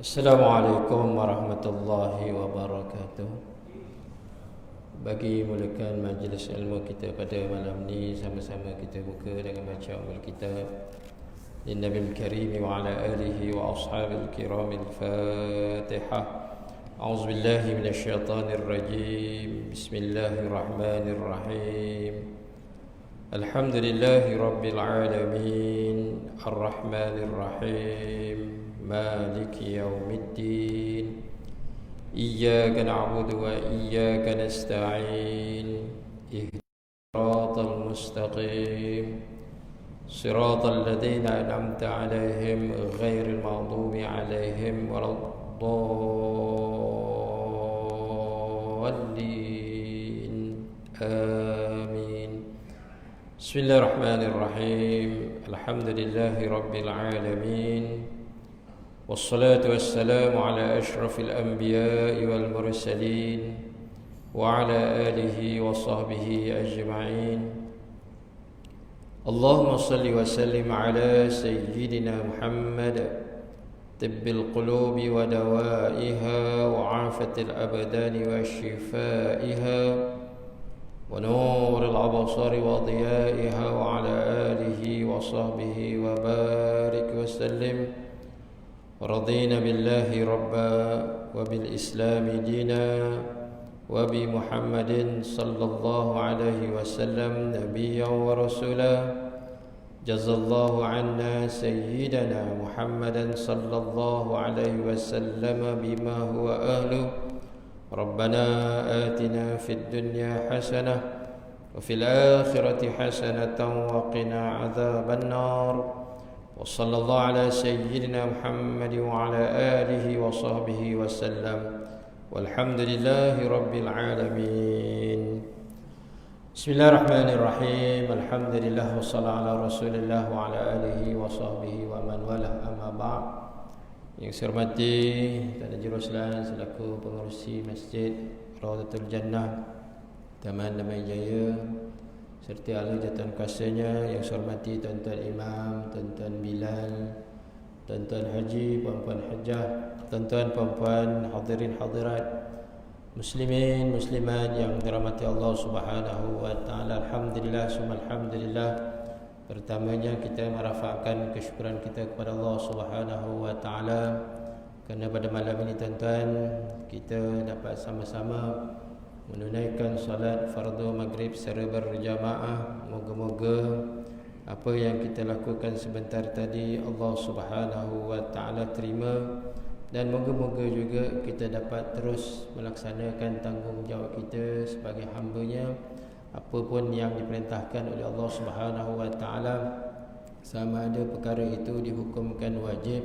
Assalamualaikum warahmatullahi wabarakatuh. Bagi mulakan majlis ilmu kita pada malam ni, sama-sama kita buka dengan baca Ummul Kitab Nabiul Karim wa ala alihi wa ashabil kiramil Fatihah. A'udzu billahi minasyaitonir rajim. Bismillahirrahmanirrahim. Alhamdulillahi rabbil alamin, arrahmanir rahim, مالك يوم الدين إياك نعبد وإياك نستعين اهدنا الصراط المستقيم صراط الذين أنعمت عليهم غير المغضوب عليهم ولا الضالين آمين. بسم الله الرحمن الرحيم. الحمد لله رب العالمين، والصلاة والسلام على أشرف الأنبياء والمرسلين وعلى آله وصحبه أجمعين. اللهم صل وسلم على سيدنا محمد، طب القلوب ودوائها وعافة الأبدان وشفائها ونور الأبصار وضيائها وعلى آله وصحبه وبارك وسلم. رضينا بالله ربا وبالإسلام دينا وبمحمد صلى الله عليه وسلم نبيا ورسولا. جزا الله عنا سيدنا محمدا صلى الله عليه وسلم بما هو أهله. ربنا آتنا في الدنيا حسنة وفي الآخرة حسنة وقنا عذاب النار. وصلى الله على سيدنا محمد وعلى آله وصحبه وسلم والحمد لله رب العالمين. بسم الله الرحمن الرحيم. الحمد لله والصلاة على رسول الله وعلى آله وصحبه ومن والاه. أما بعد. Yang saya hormati Tuan Haji Roslan selaku pengerusi Masjid Rawdatul Jannah Taman Damai Jaya, serta ahli jawatan kuasanya yang saya hormati tuan-tuan imam, tuan-tuan Bilal, tuan-tuan haji, puan-puan hajah, tuan-tuan puan-puan hadirin hadirat, muslimin muslimat yang dirahmati Allah Subhanahu wa taala. Alhamdulillah summa alhamdulillah. Pertamanya kita merafakkan kesyukuran kita kepada Allah Subhanahu wa taala kerana pada malam ini tuan-tuan kita dapat sama-sama menunaikan salat fardu maghrib secara berjamaah. Moga-moga apa yang kita lakukan sebentar tadi Allah Subhanahu wa taala terima, dan moga-moga juga kita dapat terus melaksanakan tanggungjawab kita sebagai hamba-Nya. Apapun yang diperintahkan oleh Allah Subhanahu wa taala, sama ada perkara itu dihukumkan wajib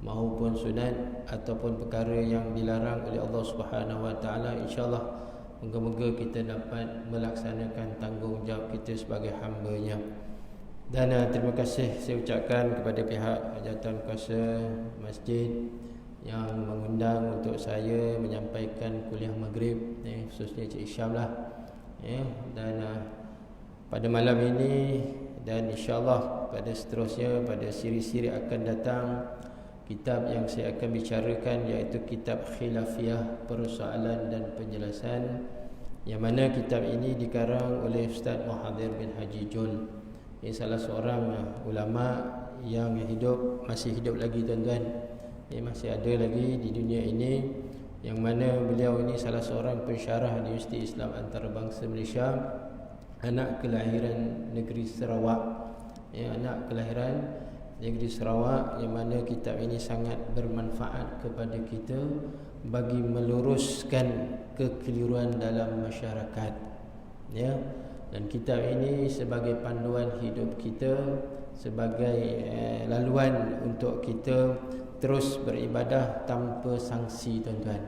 maupun sunat, ataupun perkara yang dilarang oleh Allah Subhanahu wa taala, insya-Allah moga-moga kita dapat melaksanakan tanggungjawab kita sebagai hamba-Nya. Dan terima kasih saya ucapkan kepada pihak jawatan kuasa masjid yang mengundang untuk saya menyampaikan kuliah maghrib, khususnya Cik Isyam lah. Dan pada malam ini dan insya-Allah pada seterusnya, pada siri-siri akan datang, kitab yang saya akan bicarakan iaitu kitab Khilafiyah, Persoalan dan Penjelasan, yang mana kitab ini dikarang oleh Ustaz Muhadir bin Haji Jun. Ini salah seorang ulama yang masih hidup lagi tuan-tuan. Masih ada lagi di dunia ini, yang mana beliau ini salah seorang pensyarah di Universiti Islam Antarabangsa Malaysia, anak kelahiran negeri Sarawak. Anak kelahiran negeri Sarawak, yang mana kitab ini sangat bermanfaat kepada kita bagi meluruskan kekeliruan dalam masyarakat. Dan kitab ini sebagai panduan hidup kita, sebagai laluan untuk kita terus beribadah tanpa sanksi tuan-tuan.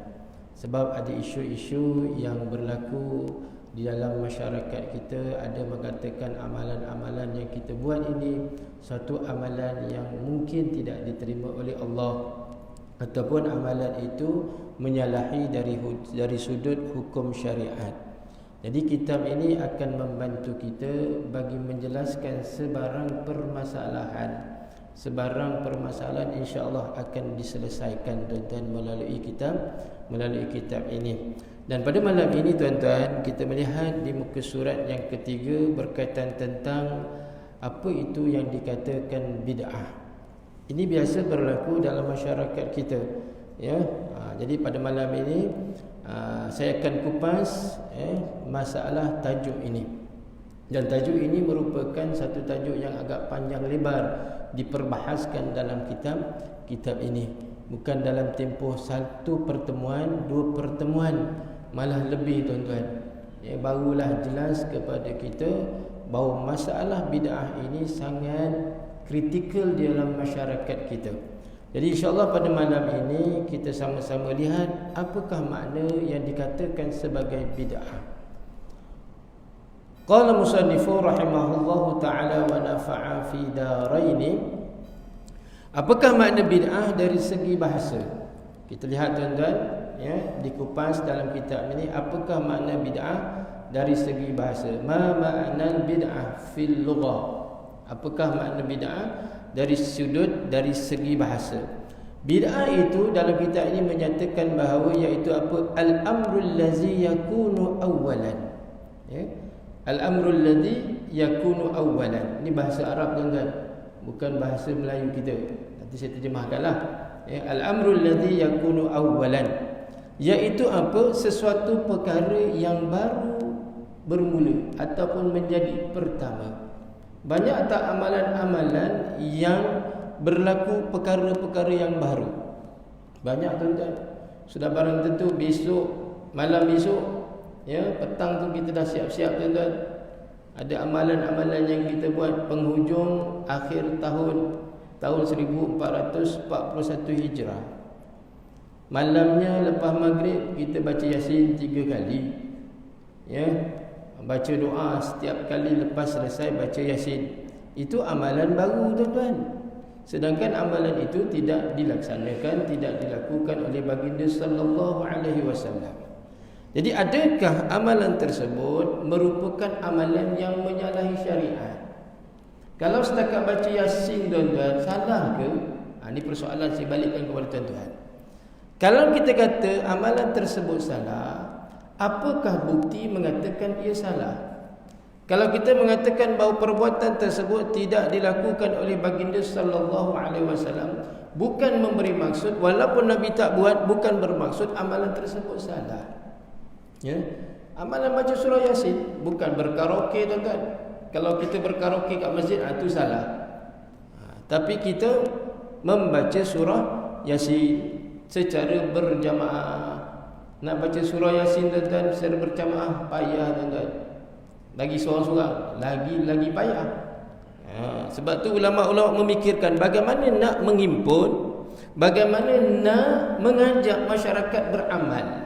Sebab ada isu-isu yang berlaku di dalam masyarakat kita, ada mengatakan amalan-amalan yang kita buat ini satu amalan yang mungkin tidak diterima oleh Allah, ataupun amalan itu menyalahi dari sudut hukum syariat. Jadi kitab ini akan membantu kita bagi menjelaskan sebarang permasalahan sebarang permasalahan insya-Allah akan diselesaikan tuan-tuan melalui kitab ini. Dan pada malam ini tuan-tuan, kita melihat di muka surat yang ketiga berkaitan tentang apa itu yang dikatakan bid'ah. Ini biasa berlaku dalam masyarakat kita, ya. Jadi pada malam ini saya akan kupas masalah tajuk ini. Dan tajuk ini merupakan satu tajuk yang agak panjang lebar diperbahaskan dalam kitab ini. Bukan dalam tempoh satu pertemuan, dua pertemuan, malah lebih tuan-tuan. Barulah jelas kepada kita bahawa masalah bid'ah ini sangat kritikal di dalam masyarakat kita. Jadi insya-Allah pada malam ini kita sama-sama lihat apakah makna yang dikatakan sebagai bid'ah. Qala musannifu rahimahullahu ta'ala wa nafa'a fi daraini. Apakah makna bid'ah dari segi bahasa? Kita lihat tuan-tuan, ya, dikupas dalam kitab ini apakah makna bid'ah dari segi bahasa. Ma ma'na bid'ah fil lughah? Apakah makna bid'ah dari segi bahasa? Bid'ah itu dalam kitab ini menyatakan bahawa iaitu apa? Al-amrul ladzi yakunu awwalan. Ya. Al-amrul ladzi yakunu awwalan. Ini bahasa Arab tuan-tuan, bukan bahasa Melayu kita. Nanti saya terjemahkanlah. Ya, al-amrul ladzi yakunu awwalan, iaitu apa? Sesuatu perkara yang baru bermula ataupun menjadi pertama. Banyak tak amalan-amalan yang berlaku perkara-perkara yang baru? Banyak tuan-tuan. Sudah barang tentu besok, malam besok, ya, petang tu kita dah siap-siap tuan-tuan. Ada amalan-amalan yang kita buat penghujung akhir tahun 1441 Hijrah. Malamnya lepas maghrib kita baca Yasin 3 kali. Ya, baca doa setiap kali lepas selesai baca Yasin. Itu amalan baru tuan-tuan. Sedangkan amalan itu tidak dilaksanakan, tidak dilakukan oleh baginda sallallahu alaihi wasallam. Jadi adakah amalan tersebut merupakan amalan yang menyalahi syariat? Kalau setakat baca Yasin tuan-tuan, salah ke? Ini persoalan saya balikkan kepada tuan-tuan. Kalau kita kata amalan tersebut salah, apakah bukti mengatakan ia salah? Kalau kita mengatakan bahawa perbuatan tersebut tidak dilakukan oleh baginda sallallahu alaihi wasallam, bukan memberi maksud, walaupun Nabi tak buat, bukan bermaksud amalan tersebut salah. Ya, amalan baca surah Yasin bukan berkaraoke tuan-tuan. Kalau kita berkaraoke kat masjid, itu salah. Tapi kita membaca surah Yasin secara berjamaah. Nak baca surah Yasin tuan-tuan secara berjamaah payah tuan-tuan. Lagi seorang-seorang lagi payah. Sebab tu ulama-ulama memikirkan bagaimana nak menghimpun, bagaimana nak mengajak masyarakat beramal.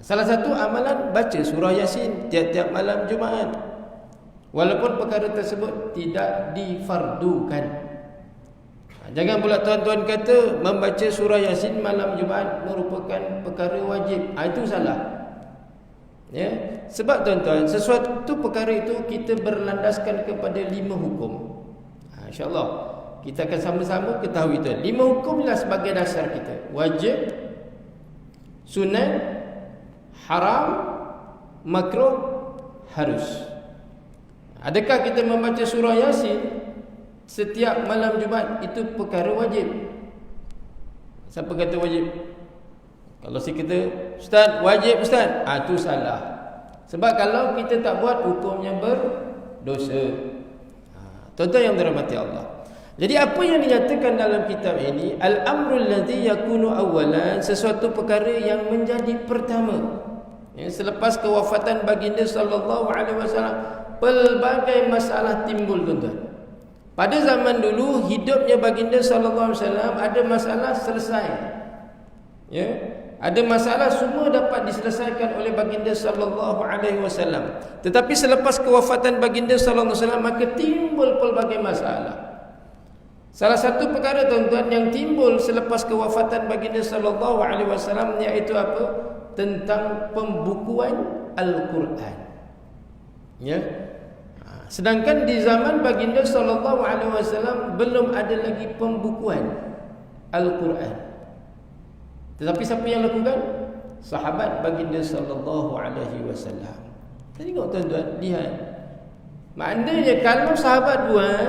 Salah satu amalan baca surah Yasin tiap-tiap malam Jumaat, walaupun perkara tersebut tidak difardukan. Jangan pula tuan-tuan kata membaca surah Yasin malam Jumaat merupakan perkara wajib. Itu salah. Ya, sebab tuan-tuan, sesuatu perkara itu kita berlandaskan kepada 5 hukum. InsyaAllah kita akan sama-sama ketahui itu. 5 hukumlah sebagai dasar kita. Wajib, sunat, haram, makruh, harus. Adakah kita membaca surah Yasin setiap malam Jumaat itu perkara wajib? Siapa kata wajib? Kalau si kata, Ustaz, wajib Ustaz, itu salah. Sebab kalau kita tak buat, hukumnya berdosa. Tuan-tuan yang dirahmati Allah. Jadi apa yang dinyatakan dalam kitab ini, al-amrul ladzi yakunu awwalan, sesuatu perkara yang menjadi pertama. Ya, selepas kewafatan baginda sallallahu alaihi wasallam, pelbagai masalah timbul tuan-tuan. Pada zaman dulu hidupnya baginda sallallahu alaihi wasallam ada masalah selesai. Ya, ada masalah semua dapat diselesaikan oleh baginda sallallahu alaihi wasallam. Tetapi selepas kewafatan baginda sallallahu alaihi wasallam maka timbul pelbagai masalah. Salah satu perkara tuan-tuan yang timbul selepas kewafatan baginda sallallahu alaihi wasallam iaitu apa? Tentang pembukuan Al-Quran. Ya. Sedangkan di zaman baginda sallallahu alaihi wasallam belum ada lagi pembukuan Al-Quran. Tetapi siapa yang lakukan? Sahabat baginda sallallahu alaihi wasallam. Tengok tuan-tuan, lihat. Maknanya kalau sahabat buat,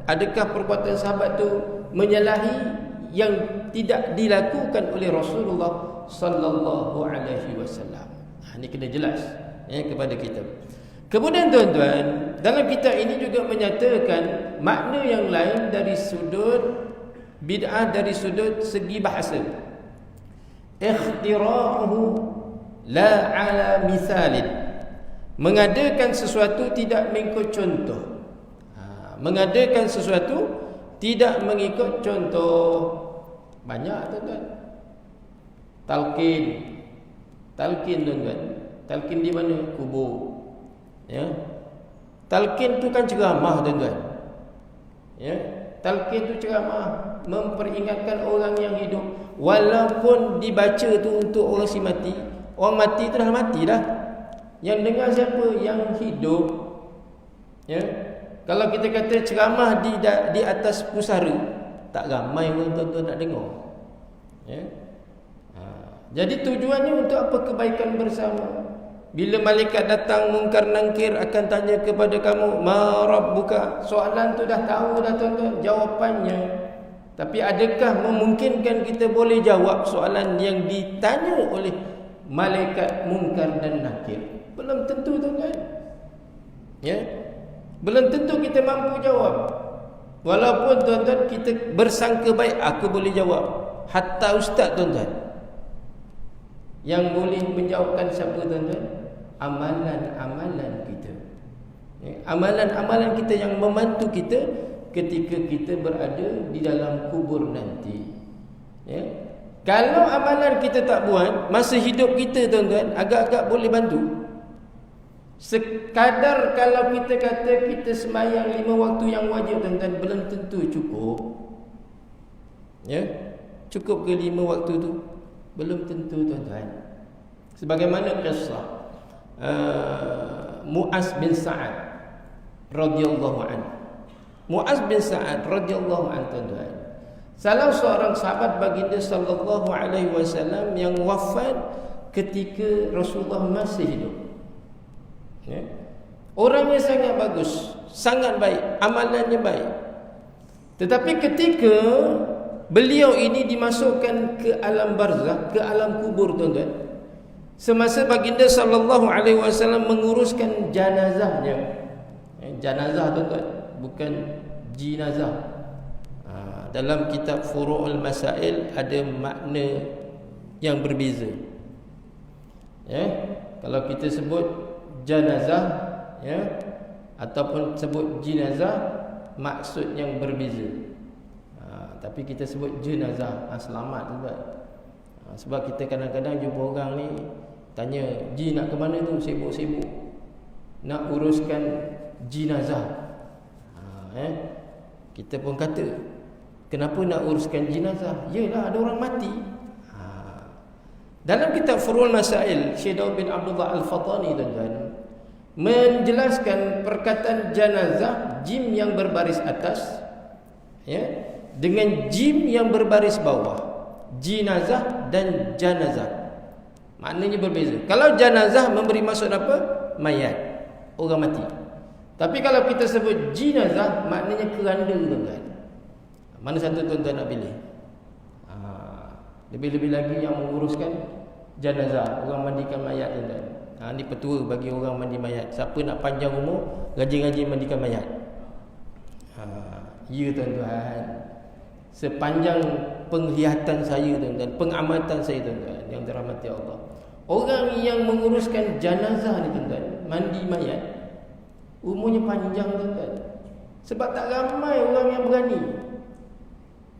adakah perbuatan sahabat tu menyalahi yang tidak dilakukan oleh Rasulullah sallallahu alaihi wasallam? Ini kena jelas kepada kita. Kemudian tuan-tuan, dalam kitab ini juga menyatakan makna yang lain dari sudut bid'ah, dari sudut segi bahasa. Ikhtira'uhu la ala mithalin. Mengadakan sesuatu tidak mengikut contoh. Mengadakan sesuatu tidak mengikut contoh. Banyak tuan-tuan. Talqin tuan-tuan. Talqin di mana? Kubur. Ya. Talqin tu kan ceramah tuan-tuan. Ya. Talqin tu ceramah, memperingatkan orang yang hidup. Walaupun dibaca tu untuk orang si mati, orang mati tu dah mati dah. Yang dengar siapa? Yang hidup. Ya. Kalau kita kata ceramah di atas pusara, tak ramai orang tuan-tuan nak dengar. Ya. Jadi tujuannya untuk apa? Kebaikan bersama. Bila malaikat datang mungkar nangkir akan tanya kepada kamu, ma rabbuka? Soalan tu dah tahu dah tuan-tuan jawapannya. Tapi adakah memungkinkan kita boleh jawab soalan yang ditanya oleh malaikat mungkar dan nakir? Belum tentu tuan-tuan. Ya. Belum tentu kita mampu jawab. Walaupun tuan-tuan kita bersangka baik, aku boleh jawab. Hatta ustaz tuan-tuan, yang boleh menjawabkan siapa tuan-tuan? Amalan-amalan kita. Amalan-amalan kita yang membantu kita ketika kita berada di dalam kubur nanti. Ya. Kalau amalan kita tak buat masa hidup kita tuan-tuan, agak-agak boleh bantu. Sekadar kalau kita kata kita sembahyang 5 waktu yang wajib tuan-tuan, belum tentu cukup. Ya. Cukup ke 5 waktu tu? Belum tentu tuan-tuan. Sebagaimana kisah Mu'az bin Sa'ad radhiyallahu anhu. Mu'az bin Sa'ad radhiyallahu anhu tuan-tuan, salah seorang sahabat baginda sallallahu alaihi wasallam yang wafat ketika Rasulullah masih hidup. Ya. Orangnya sangat bagus, sangat baik, amalannya baik. Tetapi ketika beliau ini dimasukkan ke alam barzakh, ke alam kubur tuan-tuan, semasa baginda sallallahu alaihi wasallam menguruskan jenazahnya. Jenazah tuan-tuan, bukan jinazah. Dalam kitab Furu'ul Masail ada makna yang berbeza. Ya, kalau kita sebut jenazah, ya, ataupun sebut jenazah, maksud yang berbeza. Tapi kita sebut jenazah, selamat tuan-tuan. Sebab kita kadang-kadang jumpa orang ni tanya, "Ji nak ke mana tu? Sibuk-sibuk nak uruskan jenazah." Kita pun kata, kenapa nak uruskan jenazah? Yalah, ada orang mati. Dalam kitab Furu'ul Masail, Syekh Daud bin Abdullah Al-Fatani tuan-tuan menjelaskan perkataan jenazah, jim yang berbaris atas, ya, dengan jim yang berbaris bawah. Jinazah dan janazah maknanya berbeza. Kalau janazah memberi maksud apa? Mayat, orang mati. Tapi kalau kita sebut jinazah, maknanya keranda tuan-tuan. Mana satu tuan-tuan nak pilih? Lebih-lebih lagi yang menguruskan janazah, orang mandikan mayat tuan-tuan. Ini petua bagi orang mandi mayat. Siapa nak panjang umur, rajin-rajin mandikan mayat. Ya tuan-tuan, sepanjang penglihatan saya tuan-tuan, pengamatan saya tuan-tuan yang dirahmati Allah, orang yang menguruskan jenazah ni tuan-tuan, mandi mayat, umurnya panjang tuan-tuan. Sebab tak ramai orang yang berani.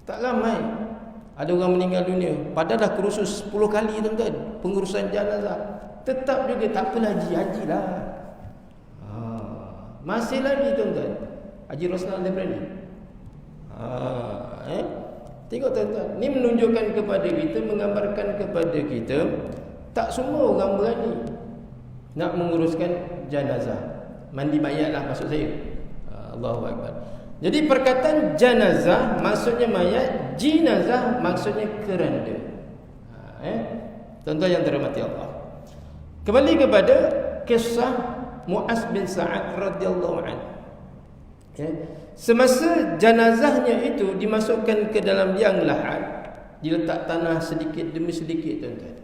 Tak ramai. Ada orang meninggal dunia, padahal dah kursus 10 kali tuan-tuan pengurusan jenazah, tetap juga tak apalah, haji-hajilah. Masih lagi tuan-tuan, Haji Roslan dia berani. Tengok tuan-tuan, ni menunjukkan kepada kita, menggambarkan kepada kita, tak semua orang berani nak menguruskan jenazah. Mandi mayat lah maksud saya. Allahu Akbar. Jadi perkataan janazah maksudnya mayat, jinazah maksudnya keranda. Tuan-tuan yang dirahmati Allah. Kembali kepada kisah Muaz bin Sa'ad radhiyallahu anhu. Semasa jenazahnya itu dimasukkan ke dalam liang lahat, diletak tanah sedikit demi sedikit, tuan-tuan.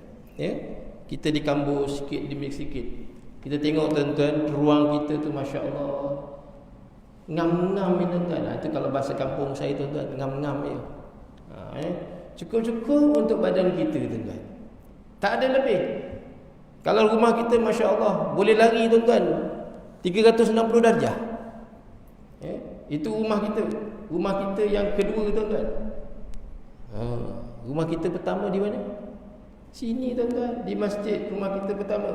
Kita dikambur sikit demi sikit. Kita tengok, tuan-tuan, ruang kita tu masya-Allah ngam-ngam ni, tuan-tuan. Itu kalau bahasa kampung saya, tuan-tuan, ngam-ngam dia. Cukup-cukup untuk badan kita, tuan-tuan. Tak ada lebih. Kalau rumah kita masya-Allah boleh lari, tuan-tuan, 360 darjah. Itu rumah kita. Rumah kita yang kedua, tuan-tuan. Rumah kita pertama di mana? Sini, tuan-tuan, di masjid. Rumah kita pertama.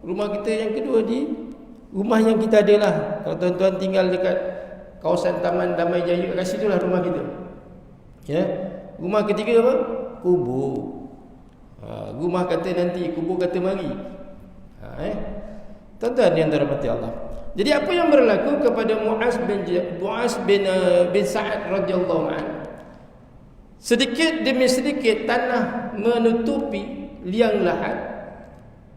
Rumah kita yang kedua di rumah yang kita ada lah. Kalau tuan-tuan tinggal dekat kawasan Taman Damai Jaya, kat situlah rumah kita. Rumah ketiga apa? Kubur. Rumah kata nanti, kubur kata mari. Tuan-tuan yang dirahmati Allah. Jadi apa yang berlaku kepada Muaz bin Sa'ad radhiyallahu anhu? Sedikit demi sedikit tanah menutupi liang lahat.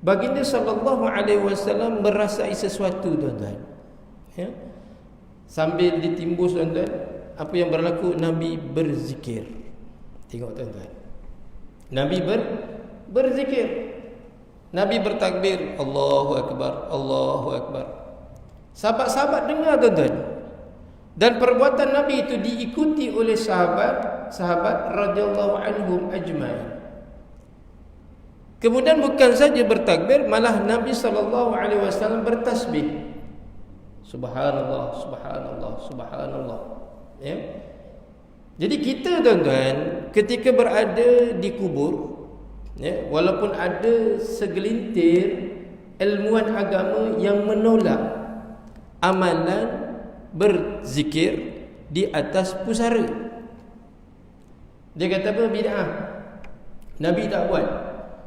Baginda sallallahu alaihi wasallam merasai sesuatu, tuan-tuan. Sambil ditimbus, tuan-tuan, apa yang berlaku? Nabi berzikir. Tengok, tuan-tuan. Nabi berzikir. Nabi bertakbir, Allahu Akbar, Allahu Akbar. Sahabat-sahabat dengar, tuan-tuan. Dan perbuatan Nabi itu diikuti oleh sahabat radhiyallahu anhum ajma'in. Kemudian bukan saja bertakbir, malah Nabi SAW bertasbih. Subhanallah, subhanallah, subhanallah. Jadi kita, tuan-tuan, ketika berada di kubur, walaupun ada segelintir ilmuwan agama yang menolak amalan berzikir di atas pusara. Dia kata apa? Bid'ah. Nabi tak buat.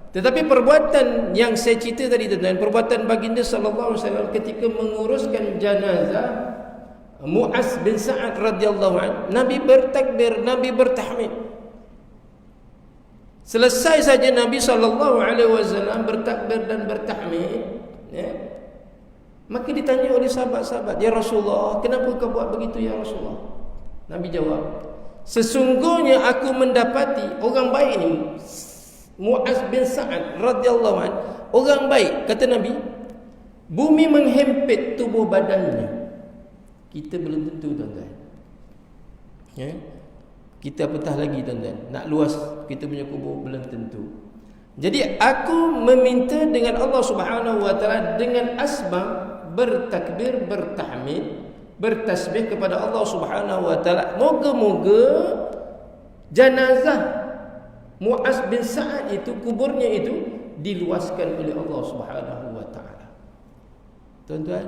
Tetapi perbuatan yang saya cerita tadi, tuan-tuan, perbuatan baginda sallallahu alaihi wasallam ketika menguruskan jenazah Muaz bin Sa'ad radhiyallahu anhu, Nabi bertakbir, Nabi bertahmid. Selesai saja Nabi sallallahu alaihi wasallam bertakbir dan bertahmid, maka ditanya oleh sahabat-sahabat, "Ya Rasulullah, kenapa kau buat begitu ya Rasulullah?" Nabi jawab, "Sesungguhnya aku mendapati orang baik ni, Muaz bin Sa'ad radhiyallahu anhu, orang baik," kata Nabi, "bumi menghempit tubuh badannya." Kita belum tentu, tuan-tuan. Kita apatah lagi, tuan-tuan, nak luas kita punya kubur belum tentu. Jadi aku meminta dengan Allah Subhanahu wa taala dengan asbab bertakbir, bertahmid, bertasbih kepada Allah Subhanahu wa taala. Moga-moga jenazah Muaz bin Sa'ad itu, kuburnya itu diluaskan oleh Allah Subhanahu wa taala. Tuan-tuan,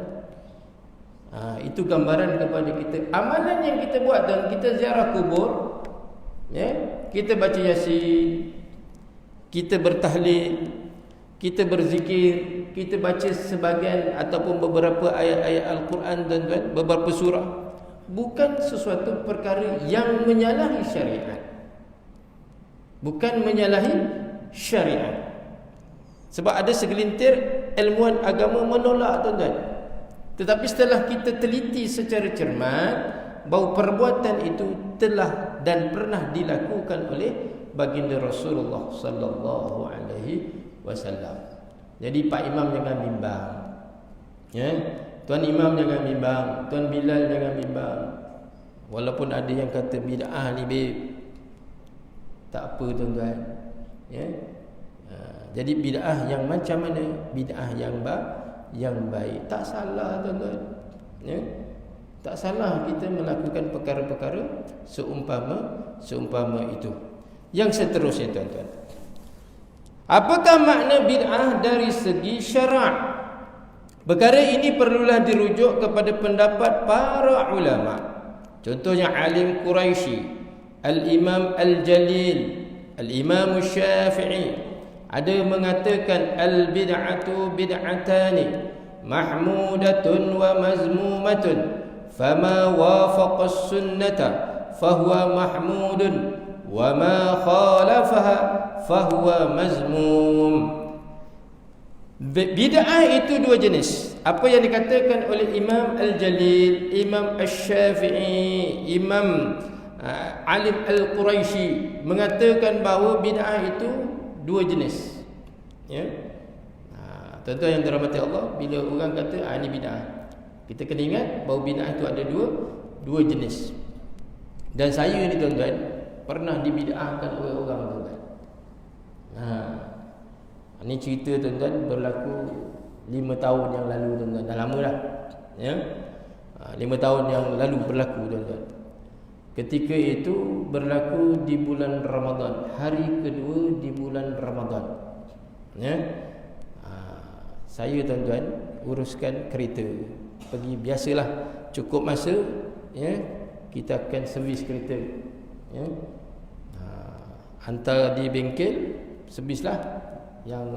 itu gambaran kepada kita amalan yang kita buat. Dan kita ziarah kubur, kita baca Yasin, kita bertahlil, kita berzikir, kita baca sebahagian ataupun beberapa ayat-ayat Al-Quran, tuan-tuan, beberapa surah, bukan sesuatu perkara yang menyalahi syariat. Bukan menyalahi syariat. Sebab ada segelintir ilmuwan agama menolak, tuan-tuan. Tetapi setelah kita teliti secara cermat, bahawa perbuatan itu telah dan pernah dilakukan oleh baginda Rasulullah sallallahu alaihi wasallam. Jadi Pak Imam jangan bimbang. Tuan Imam jangan bimbang, Tuan Bilal jangan bimbang. Walaupun ada yang kata bid'ah ni, babe, tak apa, tuan-tuan. Jadi bid'ah yang macam mana? Bid'ah yang baik. Tak salah, tuan-tuan. Tak salah kita melakukan perkara-perkara seumpama itu. Yang seterusnya, tuan-tuan, apakah makna bid'ah dari segi syarak? Perkara ini perlulah dirujuk kepada pendapat para ulama. Contohnya alim Quraisy, Al-Imam Al-Jalil, Al-Imam Syafi'i, ada mengatakan al-bid'atu bid'atani, mahmudatun wa mazmumatun fama wafaqa as-sunnata fahuwa mahmudun wa ma khalafaha fahuwa mazmum. Bid'ah itu dua jenis. Apa yang dikatakan oleh Imam Al-Jalil, Imam Asy-Syafi'i, Imam Alim Al-Quraisy mengatakan bahawa bid'ah itu dua jenis. Ya. Tuan-tuan yang dirahmati Allah, bila orang kata ini bid'ah, kita kena ingat bahawa bid'ah itu ada dua jenis. Dan saya ni tuan-tuan pernah dibid'ahkan oleh orang, tuan-tuan. Ini cerita tuan-tuan berlaku 5 tahun yang lalu, tuan-tuan. Dah lama dah. Ya. 5 tahun yang lalu berlaku, tuan-tuan. Ketika itu berlaku di bulan Ramadan, hari kedua di bulan Ramadan. Ya. Saya, tuan-tuan, uruskan kereta. Pergi biasalah, cukup masa, ya, kita akan servis kereta. Ya. Hantar di bengkel, servislah. Yang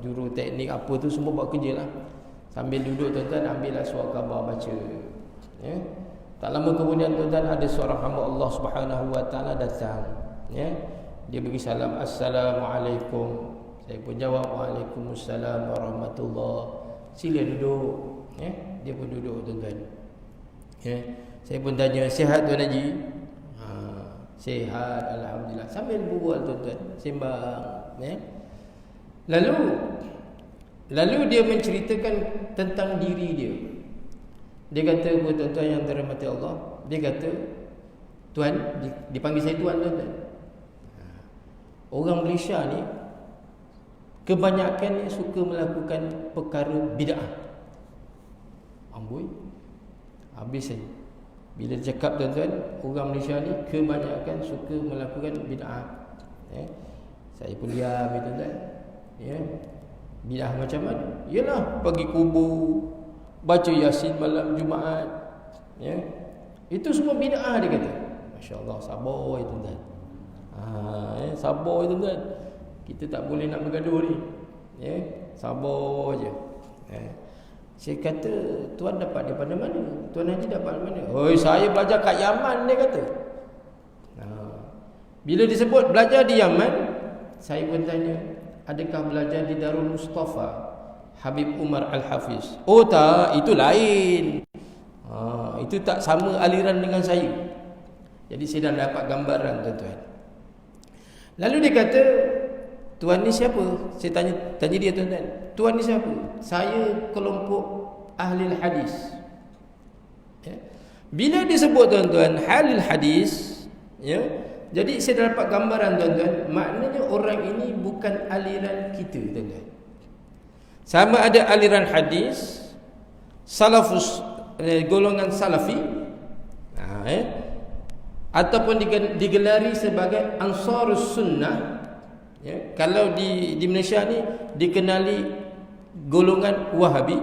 juru teknik apa tu semua buat kerja lah. Sambil duduk, tuan-tuan, ambillah surat khabar, baca. Ya. Tak lama kemudian, tuan-tuan, ada seorang hamba Allah Subhanahu wa taala datang. Ya. Dia bagi salam, Assalamualaikum. Saya pun jawab, Waalaikumsalam warahmatullahi. Sila duduk. Ya. Dia pun duduk, tuan-tuan. Ya. Saya pun tanya, sihat Tuan Haji? Sihat, alhamdulillah. Sambil berbual, tuan-tuan, sembang. Ya. Lalu dia menceritakan tentang diri dia. Dia kata, tuan-tuan yang dirahmati Allah, dia kata, Tuan, dipanggil saya Tuan, tuan-tuan. Orang Malaysia ni kebanyakan suka melakukan perkara bid'ah. Amboi, habis saya. Bila cakap, tuan-tuan, orang Malaysia ni kebanyakan suka melakukan bid'ah. Ya. Saya pun diam, tuan-tuan. Ya. Bid'ah macam mana? Yalah, pergi kubur, baca Yasin malam Jumaat. Ya. Itu semua bid'ah, dia kata. Masya-Allah, sabar tuan-tuan. Sabar tuan-tuan. Kita tak boleh nak bergaduh ni. Ya, sabar je. Saya kata, Tuan dapat daripada mana? Tuan Haji dapat daripada mana? Oi, saya belajar kat Yaman, dia kata. Bila disebut belajar di Yaman, saya pun tanya, adakah belajar di Darul Mustafa Habib Umar Al-Hafiz? Oh tak, itu lain. Itu tak sama aliran dengan saya. Jadi saya dah dapat gambaran, tuan-tuan. Lalu dia kata, Tuan ni siapa? Saya tanya dia, tuan-tuan. Tuan ni siapa? Saya kelompok ahli hadis. Ya. Bila disebut, tuan-tuan, ahli hadis, ya, jadi saya dapat gambaran, tuan-tuan, maknanya orang ini bukan aliran kita, tuan-tuan. Sama ada aliran hadis, salafus, golongan salafi, ataupun digelari sebagai ansarus sunnah. Ya. Kalau di Malaysia ni dikenali golongan Wahabi.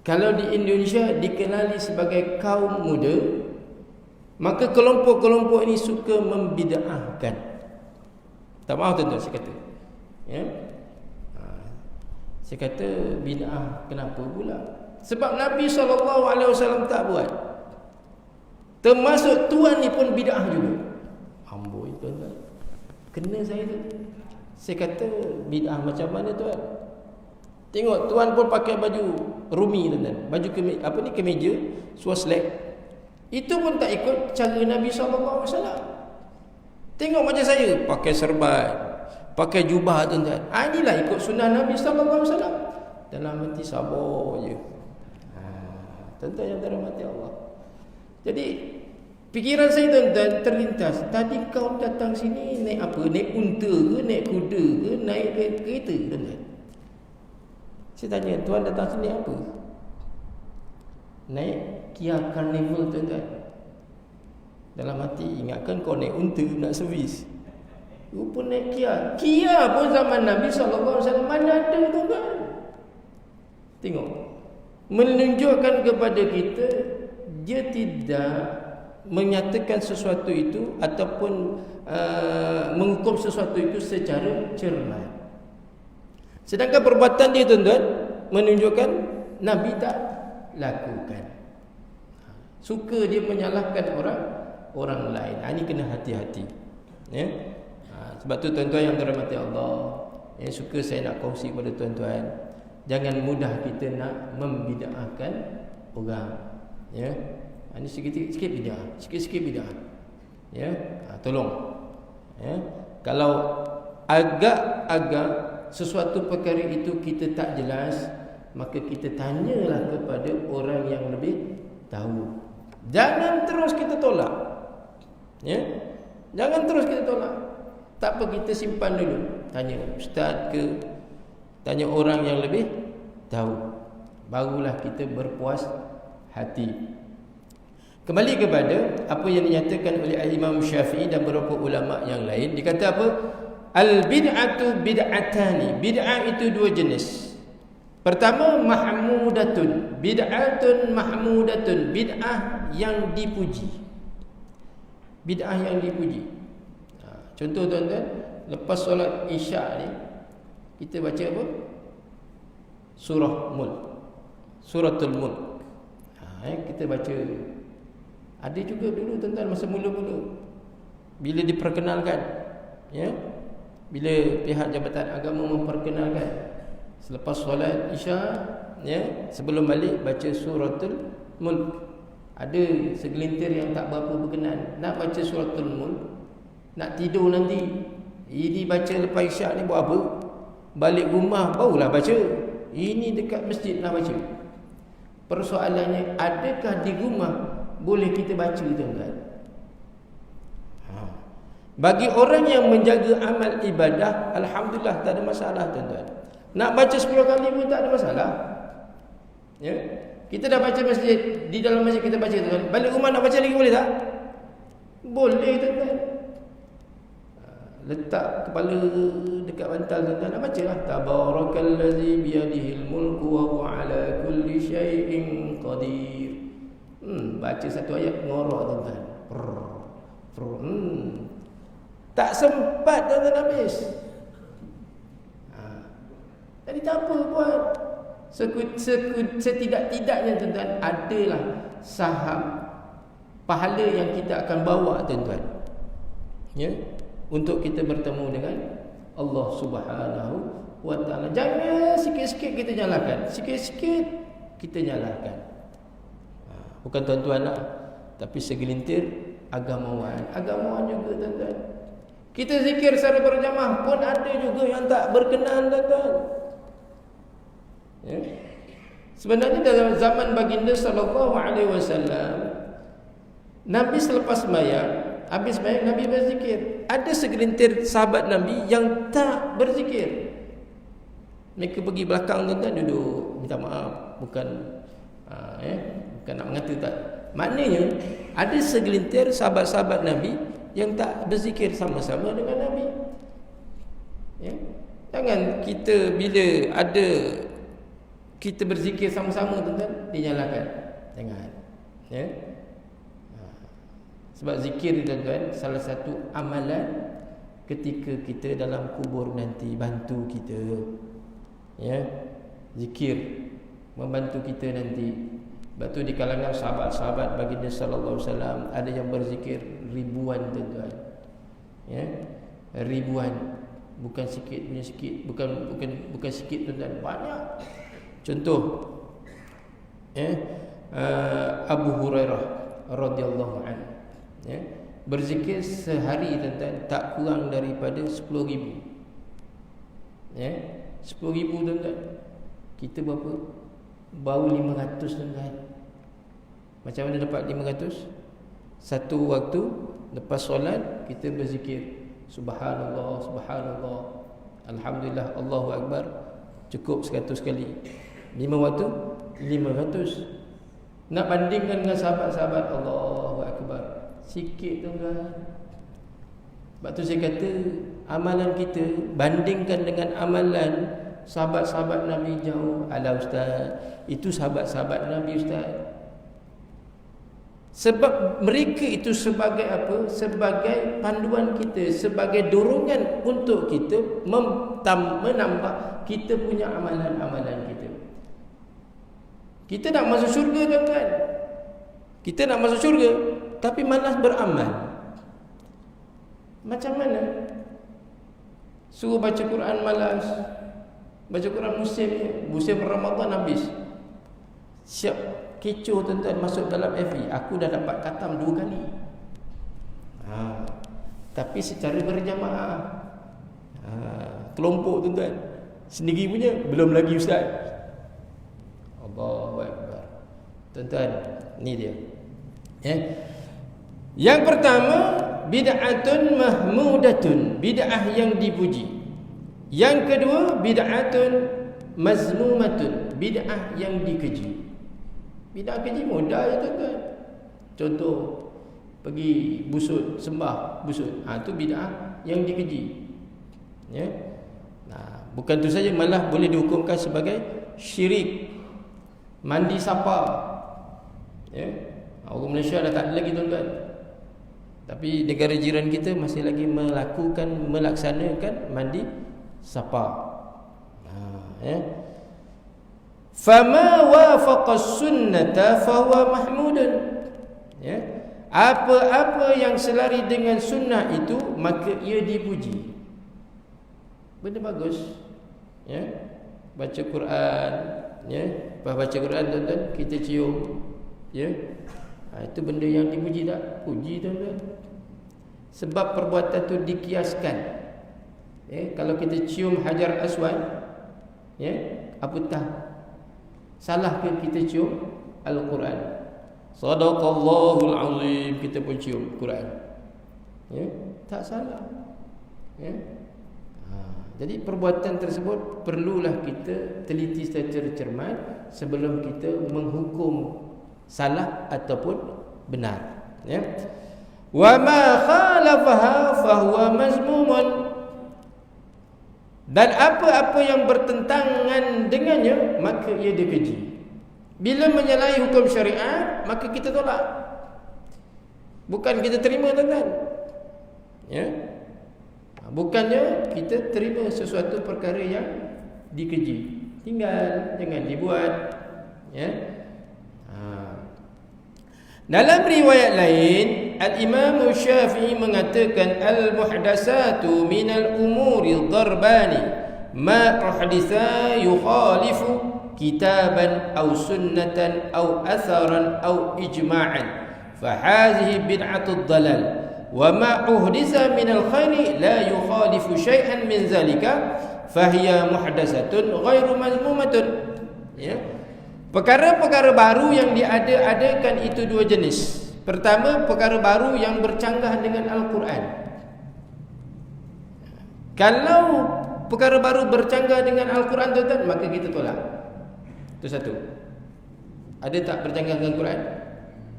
Kalau di Indonesia dikenali sebagai kaum muda. Maka kelompok-kelompok ini suka membid'ahkan. Tak mahu, tuan-tuan, saya kata. Ya. Saya kata bid'ah kenapa pula? Sebab Nabi SAW tak buat. Termasuk Tuan ni pun bid'ah juga. Amboi, tuan-tuan. Kena saya tu. Saya kata bid'ah macam mana, Tuan? Tengok, Tuan pun pakai baju rumi, tuan-tuan. Baju kemeja, swaslek. Itu pun tak ikut cara Nabi SAW. Tengok macam saya, pakai serban, pakai jubah, tuan-tuan. Inilah ikut sunnah Nabi SAW. Dalam hati sabar je. Tuan-tuan yang dirahmati Allah. Jadi fikiran saya, tuan-tuan, terlintas. Tadi kau datang sini naik apa? Naik unta ke, naik kuda ke, naik kereta, tuan-tuan? Saya tanya, Tuan datang sini apa? Naik Kia Carnival, tuan-tuan. Dalam hati, ingatkan kau naik unta nak servis. Kau pun naik Kia. Kia pun zaman Nabi SAW mana ada, tuan-tuan? Tengok, menunjukkan kepada kita dia tidak menyatakan sesuatu itu ataupun menghukum sesuatu itu secara cermat. Sedangkan perbuatan dia, tuan-tuan, menunjukkan Nabi tak lakukan. Suka dia menyalahkan orang lain. Ini kena hati-hati. Ya. Sebab tu tuan-tuan yang dirahmati Allah, yang suka saya nak kongsi kepada tuan-tuan, jangan mudah kita nak membid'ahkan orang. Ya. Ini sikit-sikit bid'ah, sikit-sikit bid'ah. Ya. Tolong. Ya. Kalau agak-agak sesuatu perkara itu kita tak jelas, maka kita tanyalah kepada orang yang lebih tahu. Jangan terus kita tolak. Ya. Jangan terus kita tolak. Tak apa, kita simpan dulu. Tanya ustaz ke, tanya orang yang lebih tahu. Barulah kita berpuas hati. Kembali kepada apa yang dinyatakan oleh Imam Syafi'i dan beberapa ulama yang lain. Dia kata apa? Al-bid'atu bid'atani. Bid'ah itu dua jenis. Pertama, mahmudatun. Bid'atun mahmudatun. Bid'ah yang dipuji. Bid'ah yang dipuji. Contoh tuan-tuan, lepas solat Isyak ni, kita baca apa? Surah Mulk. Suratul Mulk. Kita baca. Ada juga dulu tuan-tuan masa mula-mula, bila diperkenalkan, ya, bila pihak Jabatan Agama memperkenalkan, selepas solat Isyak, ya, sebelum balik baca Suratul Mulk. Ada segelintir yang tak berapa berkenan nak baca Suratul Mulk, nak tidur nanti. Ini baca lepas Isyak ni buat apa? Balik rumah barulah baca. Ini dekat masjid nak baca. Persoalannya, adakah di rumah boleh kita baca, tuan-tuan? Bagi orang yang menjaga amal ibadah, alhamdulillah tak ada masalah, tuan-tuan. Nak baca 10 kali pun tak ada masalah. Ya. Kita dah baca masjid, di dalam masjid kita baca, tuan-tuan. Balik rumah nak baca lagi boleh tak? Boleh, tuan-tuan. Letak kepala dekat bantal, tuan-tuan, nak baca lah. Tabarakallazi biyadihil mulku wa huwa ala kulli syai'in qadir. Baca satu ayat ngorok, tuan-tuan. Tak sempat, tuan-tuan, habis. Jadi tak apa buat. Setidak-tidaknya, tuan-tuan, adalah saham pahala yang kita akan bawa, tuan-tuan, ya, untuk kita bertemu dengan Allah Subhanahu wa ta'ala. Jangan sikit-sikit kita nyalakan. Sikit-sikit kita nyalakan. Bukan tuan-tuan lah, tapi segelintir agamawan. Agamawan juga, tuan-tuan. Kita zikir secara berjamaah pun ada juga yang tak berkenan, tuan-tuan. Ya. Sebenarnya dalam zaman baginda sallallahu alaihi wasallam, Nabi selepas sembahyang, habis sembahyang Nabi berzikir. Ada segelintir sahabat Nabi yang tak berzikir. Mereka pergi belakang, tuan-tuan, duduk minta maaf, bukan bukan nak mengata tak. Maknanya ada segelintir sahabat-sahabat Nabi yang tak berzikir sama-sama dengan Nabi. Ya. Jangan kita bila ada kita berzikir sama-sama, tuan-tuan, dinyalakan. Jangan. Ya. Sebab zikir, tuan-tuan, salah satu amalan ketika kita dalam kubur nanti, bantu kita. Ya. Zikir membantu kita nanti. Sebab tu di kalangan sahabat-sahabat baginda sallallahu alaihi wasallam ada yang berzikir ribuan, tuan-tuan. Ya. Ribuan. Bukan sikit punya sikit, bukan sikit, tuan-tuan, banyak. Contoh, ya, Abu Hurairah radhiyallahu anhu, ya, berzikir sehari, tuan-tuan, tak kurang daripada 10,000. Ya, 10,000, tuan-tuan. Kita berapa? Baru 500, tuan-tuan. Macam mana dapat 500? Satu waktu lepas solat kita berzikir subhanallah, subhanallah, alhamdulillah, Allahu akbar, cukup 100 kali. 5 waktu 500. Nak bandingkan dengan sahabat-sahabat, Allahu akbar, sikit, tuan-tuan. Sebab tu saya kata, amalan kita bandingkan dengan amalan sahabat-sahabat Nabi jauh. Alah ustaz, itu sahabat-sahabat Nabi, ustaz. Sebab mereka itu sebagai apa? Sebagai panduan kita, sebagai dorongan untuk kita menambah kita punya amalan-amalan kita. Kita nak masuk syurga tuan-tuan. Kita nak masuk syurga tapi malas beramal. Macam mana? Suruh baca Quran malas. Baca Quran musim Ramadan habis. Siap kecoh tuan-tuan masuk dalam FE. Aku dah dapat khatam 2 kali. Tapi secara berjamaah. Kelompok tuan-tuan. Sendiri punya belum lagi ustaz. Allahu Akbar. Tuan-tuan, ni dia. Yang pertama, bid'atun mahmudatun, bid'ah yang dipuji. Yang kedua, bid'atun mazmumatun, bid'ah yang dikeji. Bid'ah keji mudah ya tuan-tuan. Contoh, pergi busut, sembah busut. Tu bid'ah yang dikeji. Bukan tu saja, malah boleh dihukumkan sebagai syirik. Mandi sapa. Orang Malaysia dah tak ada lagi tuan-tuan. Tapi negara jiran kita masih lagi melaksanakan mandi sapa. Fama wafaqa sunnata fahuwa mahmudun. Apa-apa yang selari dengan sunnah itu maka ia dipuji. Benda bagus. Baca Quran, lepas baca Quran tuan-tuan kita cium. Itu benda yang dipuji tak? Puji tuan-tuan. Sebab perbuatan tu dikiaskan. Kalau kita cium Hajar Aswad, apatah salah ke kita cium Al-Quran? Sadaqallahul azim, kita pun cium Quran. Tak salah. Jadi perbuatan tersebut perlulah kita teliti secara cermat sebelum kita menghukum salah ataupun benar. Wa ma khalafaha fahuwa mazmumun. Dan apa-apa yang bertentangan dengannya maka ia dikeji. Bila menyalahi hukum syariat maka kita tolak. Bukan kita terima tuan-tuan. Bukannya kita terima sesuatu perkara yang dikeji. Tinggal, jangan dibuat. Dalam riwayat lain, Al-Imam Syafi'i mengatakan al-muhdasatu minal umuri darbani ma uhditha yukhalifu kitaban aw sunnatan aw atharan aw ijma'an fa hadhihi bid'atud dalal wa ma uhditha minal khairi la yukhalifu syai'an min zalika fa hiya muhdatsatun ghairu mazmumatun. Perkara-perkara baru yang diada-adakan itu 2 jenis. Pertama, perkara baru yang bercanggah dengan Al-Quran. Kalau perkara baru bercanggah dengan Al-Quran tuan-tuan, maka kita tolak. Itu satu. Ada tak bercanggah dengan Al-Quran?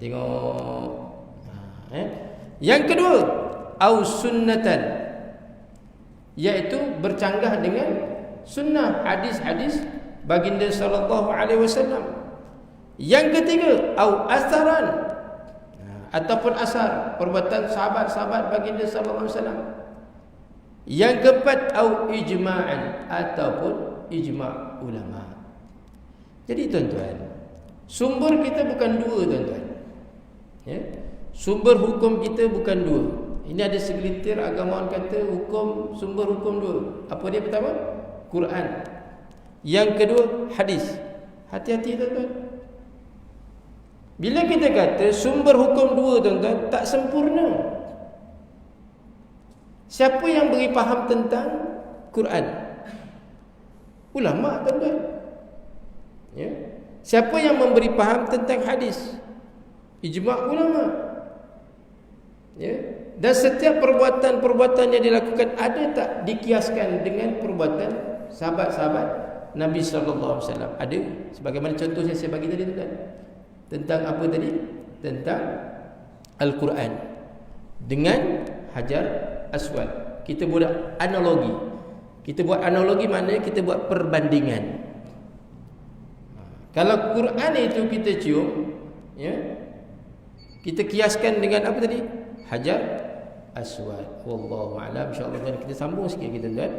Tengok. Yang kedua, au sunnatan, iaitu bercanggah dengan sunnah, hadis-hadis baginda sallallahu alaihi wasallam. Yang ketiga, au asaran, ataupun asar, perbuatan sahabat-sahabat baginda sallallahu alaihi wasallam. Yang keempat, au ijma'an, ataupun ijma' ulama. Jadi tuan-tuan, sumber kita bukan 2 tuan-tuan. Sumber hukum kita bukan 2. Ini ada segelintir agamawan kata sumber hukum 2. Apa dia? Pertama, Quran. Yang kedua, hadis. Hati-hati tuan-tuan. Bila kita kata sumber hukum 2 tuan-tuan, tak sempurna. Siapa yang beri faham tentang Quran? Ulama tuan-tuan. Siapa yang memberi faham tentang hadis? Ijma' ulama. Dan setiap perbuatan-perbuatan yang dilakukan ada tak dikiaskan dengan perbuatan sahabat-sahabat Nabi sallallahu alaihi wasallam? Ada. Sebagaimana contoh yang saya bagi tadi tuan. Tentang apa tadi? Tentang Al-Quran dengan Hajar Aswad. Kita buat analogi. Kita buat analogi maknanya kita buat perbandingan. Kalau Quran itu kita cium, kita kiaskan dengan apa tadi? Hajar Aswad. Wallahu a'lam. Insya-Allah kita sambung sikit kita tuan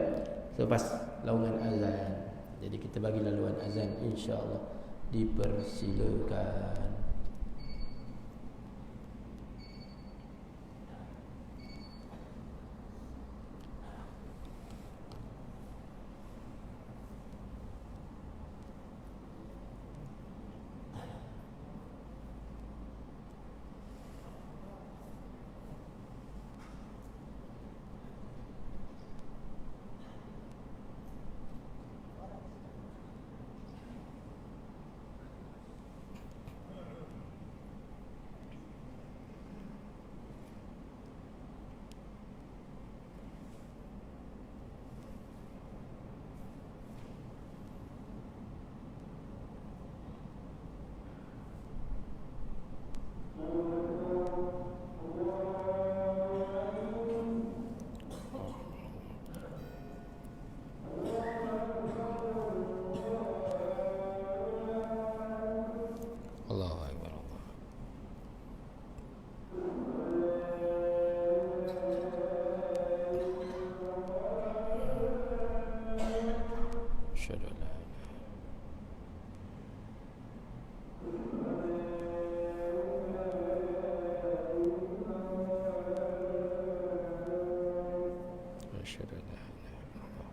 selepas laungan azan. Jadi kita bagi laluan azan insya-Allah. dipersilakan. Allahu Akbar. Asyhadu an la asyhadu an la ilaha illallah.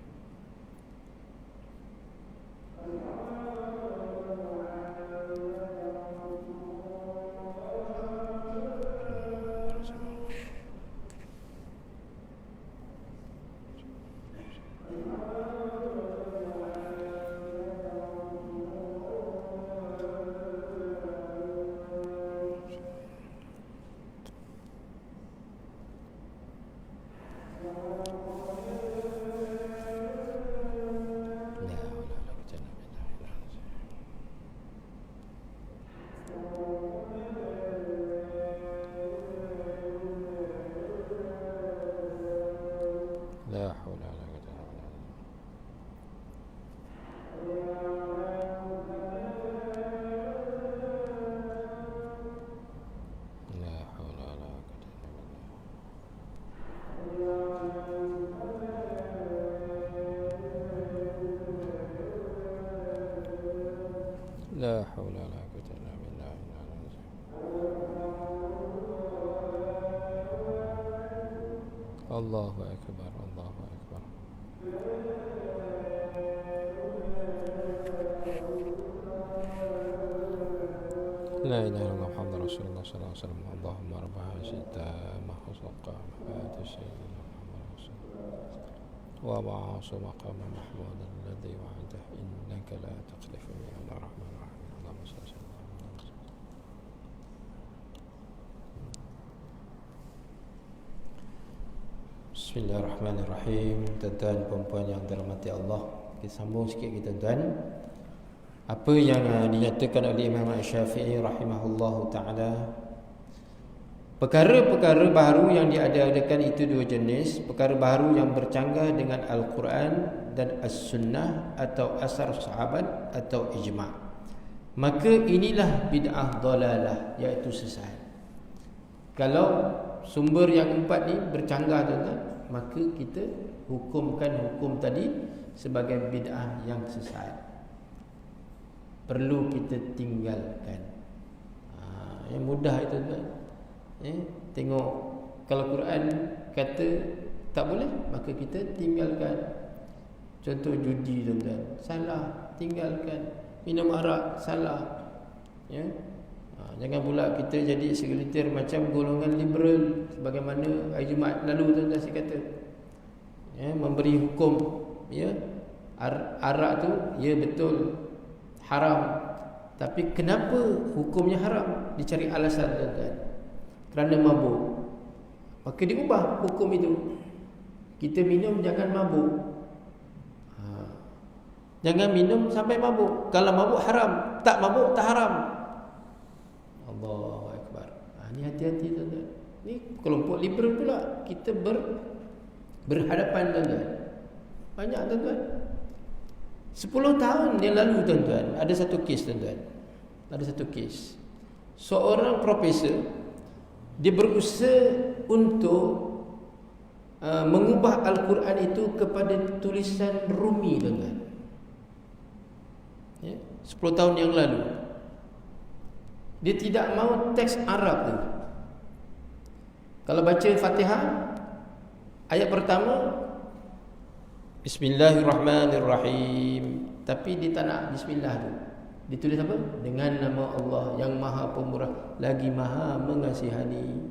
La haula wala quwwata illa billah. La haula wala quwwata illa billah. La haula wala quwwata illa billah. Allahu akbar, Allahu akbar. La ilaha illallah Muhammadur Rasulullah sallallahu alaihi wasallam. Allahumma rabb hadhihi at-tammah wa saqqam hadi sayyidina Muhammad wa ba'asu maqam mahmud alladhi wa'ada innaka la takhlifu ya rahman rahim. Allahumma salli ala Bismillahirrahmanirrahim. Tuan-tuan perempuan yang dirahmati Allah, kita sambung sikit kita tuan. Apa yang dinyatakan oleh Imam Syafi'i rahimahullahu taala, perkara-perkara baru yang diadakan itu dua jenis, perkara baru yang bercanggah dengan Al-Quran dan As-Sunnah atau asar sahabat atau ijma'. Maka inilah bid'ah dalalah, iaitu sesat. Kalau sumber yang empat ni bercanggah tuan-tuan, maka kita hukumkan hukum tadi sebagai bid'ah yang sesat. Perlu kita tinggalkan. Yang mudah itu tuan. Tengok kalau Quran kata tak boleh, maka kita tinggalkan. Contoh judi tuan-tuan, salah, tinggalkan. Minum arak, salah. Ya. Jangan pula kita jadi segelintir macam golongan liberal sebagaimana hari Jumaat lalu tuan-tuan saya kata. Ya, memberi hukum, ya. Arak tu ya betul haram, tapi kenapa hukumnya haram? Dicari alasan tuan-tuan. Kerana mabuk, maka diubah hukum itu. Kita minum jangan mabuk. Jangan minum sampai mabuk. Kalau mabuk haram, tak mabuk tak haram. Allahu Akbar. Ni hati-hati tuan-tuan. Ni kelompok liberal pula kita berhadapan tuan-tuan. Banyak tuan-tuan. 10 tahun yang lalu tuan-tuan, ada satu kes tuan-tuan. Ada satu kes. Seorang profesor, dia berusaha untuk mengubah Al-Quran itu kepada tulisan Rumi tuan-tuan. Ya? 10 tahun yang lalu. Dia tidak mau teks Arab tu. Kalau baca Fatihah, ayat pertama Bismillahirrahmanirrahim, tapi dia tak nak bismillah tu. Ditulis apa? Dengan nama Allah yang Maha Pemurah lagi Maha Mengasihani.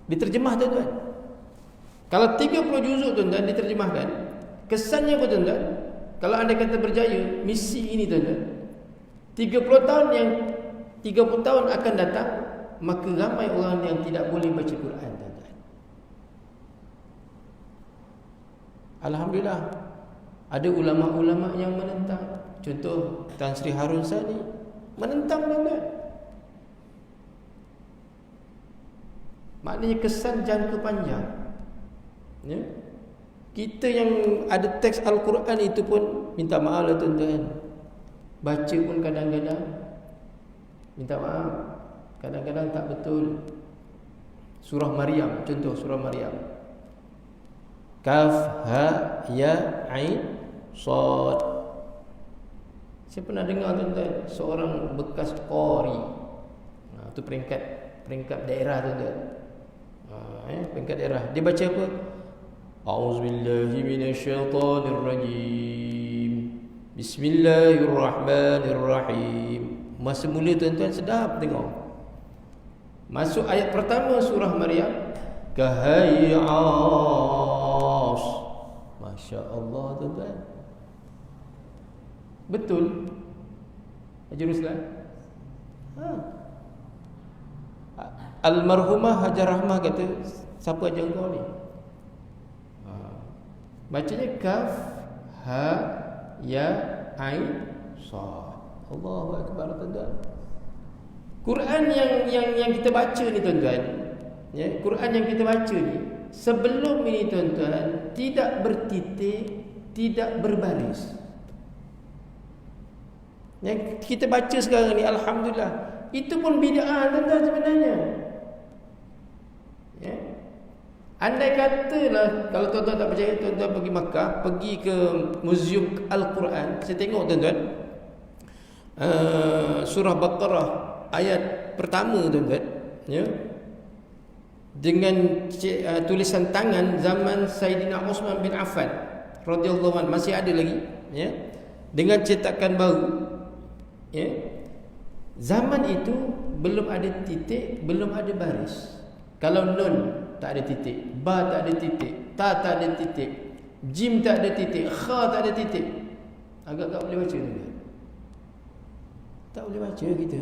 Diterjemah tuan-tuan. Kalau 30 juzuk tuan-tuan diterjemahkan, kesannya apa tuan-tuan? Kalau anda kata berjaya misi ini tuan-tuan, 30 tahun akan datang, maka ramai orang yang tidak boleh baca Quran tuan-tuan. Alhamdulillah, ada ulama-ulama yang menentang. Contoh Tan Sri Harun Sani menentang tuan-tuan. Maknanya kesan jangka panjang. Ya? Kita yang ada teks Al-Quran itu pun minta maaf lah tuan-tuan. Baca pun kadang-kadang minta maaf, kadang-kadang tak betul. Surah Maryam, contoh surah Maryam. Kaf, ha, ya, ain, sad. Saya pernah dengar tuan-tuan, seorang bekas qari. Itu peringkat daerah tuan-tuan. Peringkat daerah. Dia baca apa? A'udzubillahi minasyaitonirrajim. Bismillahirrahmanirrahim. Masa mula tuan-tuan sedap tengok. Masuk ayat pertama surah Maryam, kahay'as. Masya-Allah tuan-tuan. Betul. Haji Ruslan. Almarhumah Hajar Rahmah kata, siapa ajar kau ni? Bacanya kaf, ha, ya, ain, sad. Allahu akbar tuan-tuan. Quran yang kita baca ni tuan-tuan, ya, Quran yang kita baca ni sebelum ini tuan-tuan tidak bertitik, tidak berbaris. Yang kita baca sekarang ni alhamdulillah, itu pun bid'ah tuan-tuan sebenarnya. Ya. Andai katalah kalau tuan-tuan tak percaya, tuan-tuan pergi Makkah, pergi ke Museum Al-Quran, saya tengok tuan-tuan, surah Baqarah ayat pertama tuan-tuan, ya, dengan tulisan tangan zaman Saidina Uthman bin Affan radhiyallahu anhu, masih ada lagi, ya, dengan cetakan baru. Ya. Zaman itu belum ada titik, belum ada baris. Kalau nun tak ada titik, ba tak ada titik, ta tak ada titik, jim tak ada titik, kha tak ada titik, agak-agak boleh baca juga. Tak boleh baca kita.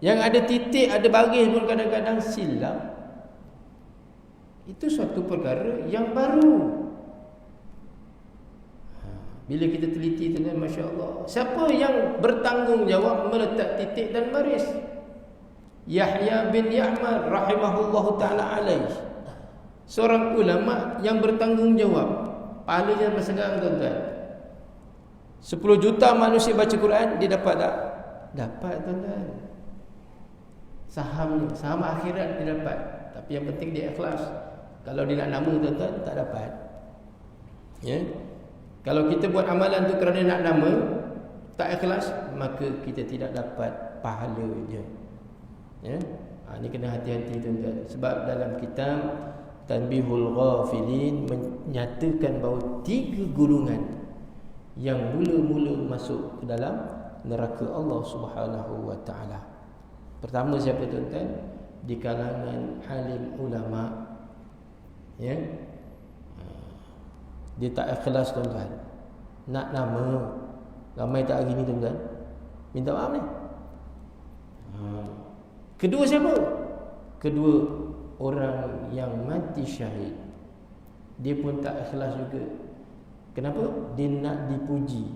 Yang ada titik, ada baris pun kadang-kadang silap. Itu suatu perkara yang baru. Bila kita teliti tuan-tuan, masya-Allah, siapa yang bertanggungjawab meletak titik dan baris? Yahya bin Ya'mar rahimahullahu taala alaih, seorang ulama yang bertanggungjawab. Pahalanya bersegang tuan-tuan. 10 juta manusia baca Quran, dia dapat tak? Dapat tuan-tuan. Saham akhirat dia dapat. Tapi yang penting dia ikhlas. Kalau dia nak nama tuan-tuan, tak dapat. Ya. Kalau kita buat amalan tu kerana nak nama, tak ikhlas, maka kita tidak dapat pahalanya. Ya. Ini kena hati-hati tuan-tuan. Sebab dalam kitab Tanbihul Ghafilin menyatakan bahawa 3 golongan yang mula-mula masuk ke dalam neraka Allah Subhanahu wa taala. Pertama siapa tuan-tuan? Di kalangan alim ulama. Ya. Dia tak ikhlas tuan-tuan. Nak nama. Ramai tak hari ni tuan-tuan? Minta maaf ni. Kedua siapa? Kedua orang yang mati syahid. Dia pun tak ikhlas juga. Kenapa? Dia nak dipuji.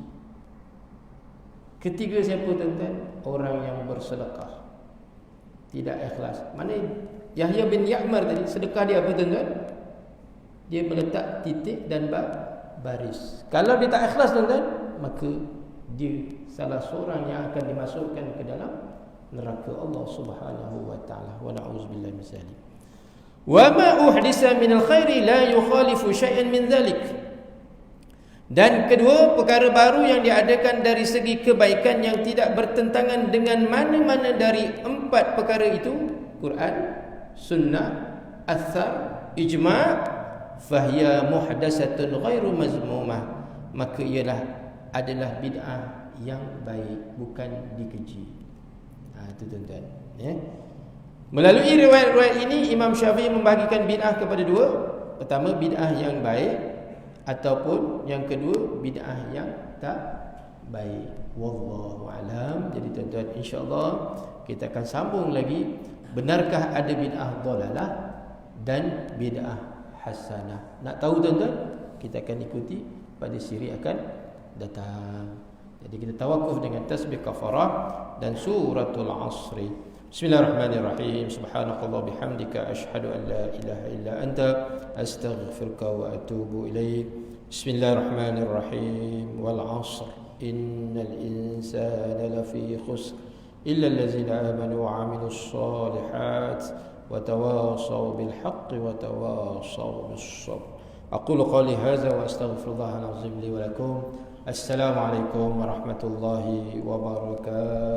Ketiga siapa tuan-tuan? Orang yang bersedekah. Tidak ikhlas. Mana Yahya bin Ya'mar tadi, sedekah dia apa tuan-tuan? Dia meletak titik dan baris. Kalau dia tak ikhlas tuan-tuan, maka dia salah seorang yang akan dimasukkan ke dalam neraka Allah Subhanahu wa taala. Wa na'udzubillahi min dzalik. Wa ma uhdisa min al-khairi la yukhalifu syai'an min dzalik. Dan kedua, perkara baru yang diadakan dari segi kebaikan yang tidak bertentangan dengan mana-mana dari 4 perkara itu, Quran, Sunnah, Athar, Ijma', fahiya muhdasatun ghairu mazmumah, maka ialah adalah bid'ah yang baik, bukan dikeji. Itu tuan-tuan, ya. Melalui riwayat-riwayat ini Imam Syafi'i membahagikan bid'ah kepada 2. Pertama, bid'ah yang baik, ataupun yang kedua, bid'ah yang tak baik. Wallahu alam. Jadi tuan-tuan, insya-Allah kita akan sambung lagi, benarkah ada bid'ah dhalalah dan bid'ah hasanah. Nak tahu tuan-tuan, kita akan ikuti pada siri akan datang. Jadi kita tawakuf dengan tasbih kafarah dan suratul asri. Bismillahirrahmanirrahim. Subhanakallah bihamdika asyhadu an la ilaha illa anta astaghfiruka wa atubu ilaik. Bismillahirrahmanirrahim. Wal 'ashr innal insana lafi khusr illa allazina amanu wa 'amilus shalihat wa tawasaw bil haqqi wa tawasaw bis sabr. Aqulu qawli hadza wa astaghfirullahal azim li wa lakum. Assalamualaikum warahmatullahi wabarakatuh.